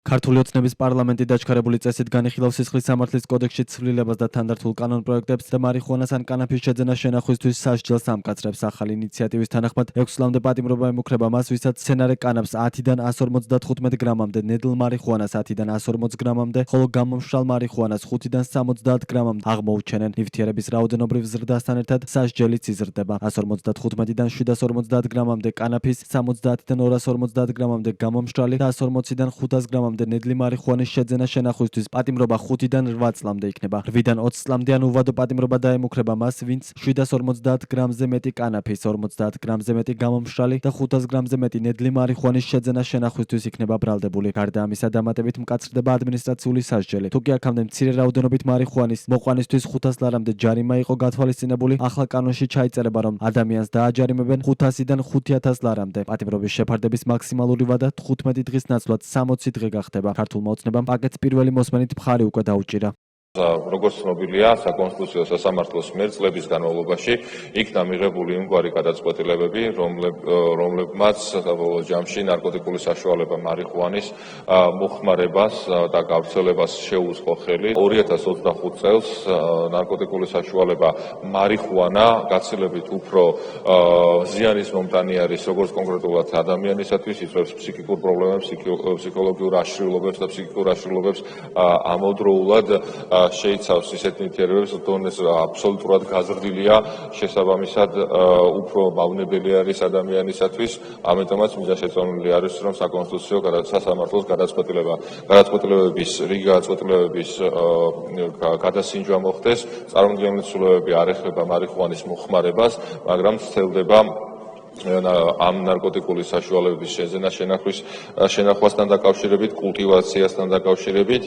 ქართული ოცნების პარლამენტი დაჩქარებული წესით განიხილავს სისხლის სამართლის კოდექსში ცვლილებას და თანდართულ კანონპროექტებს და მარიხუანას ან კანაფის შეძენა შენახვისთვის სასჯელს ამკაცრებს. ახალი ინიციატივის თანახმად 6 წლამდე პატიმრობა ემუქრება მას, ვისაც სცენარე კანაფს 10-დან 155 გრამამდე, ნედლ მარიხუანას 10-დან 140 გრამამდე, ხოლო გამომშრალ მარიხუანას 5-დან 70 გრამამდე აღმოუჩენენ. ნივთიერების რაოდენობრივ ზრდასთან ერთად სასჯელიც იზრდება. 155-დან 750 გრამამდე კანაფის, 70-დან 250 გრამამდე გამომშრალი და 140-დან 500 გრამამდე ნედლი მარიხუანის შეძენა შენახვისთვის პატიმრობა 5-დან 8 წლამდე იქნება. 8-დან 20 წლამდე ან უვადო პატიმრობა დაემუქრება მას, ვინც 750 გრამზე მეტი კანაფის, 50 გრამზე მეტი გამომშრალი და 500 გრამზე მეტი ნედლი მარიხუანის შეძენა შენახვისთვის იქნება ბრალდებული. გარდა ამისა, დამატებით მკაცრდება ადმინისტრაციული სასჯელი. თუ კი აქამდე მცირე რაოდენობით მარიხუანის მოყვანისთვის 500 ლარამდე ჯარიმა იყო გათვალისწინებული, ახლა კანონში ჩაიწერება, რომ ადამიანს დააჯარიმებენ 500-დან 5000 ლარამდე. პატიმრობის შეფარდების მაქსიმალური ვადა 15 დღის ნაცვლად 60 დღე გახდება. ქართულმა ოცნებამ პაკეტს პირველი მოსმენით მხარი უკვე დაუჭირა. როგორც ცნობილია, საკონსტიტუციო სასამართლოს მიერ წლების განმავლობაში იქნა მიღებული იმგვარი გადაწყვეტილებები, რომლებმაც საბოლოო ჯამში ნარკოტიკული საშუალება მარიხუანის მოხმარებას და გავრცელებას შეუწყო ხელი. 2025 წელს ნარკოტიკული საშუალება მარიხუანა გაცილებით უფრო ზიანის მომტანი არის როგორც კონკრეტულად ადამიანისათვის, იწვევს ფსიქიკურ პრობლემებს, ფსიქოლოგიურ აშლილობებს და ფსიქიკურ აშლილობებს ამავდროულად შეიცავს ისეთ ნივთიერებებს, თუნდაც აბსოლუტურად გაზრდილია, შესაბამისად უფრო მავნებელი არის ადამიანისათვის, ამიტომაც მიზანშეწონილი არის, რომ საკონსტიტუციო სასამართლოს გადაწყვეტილებების გადასინჯვა მოხდეს, წარმომადგენელი ცვლილებები არ ეხება მარიხუანის მოხმარებას, მაგრამ ცდილდება ამ ნარკოტიკული საშუალებების შეძენა შენახვასთან დაკავშირებით, კულტივაციასთან დაკავშირებით.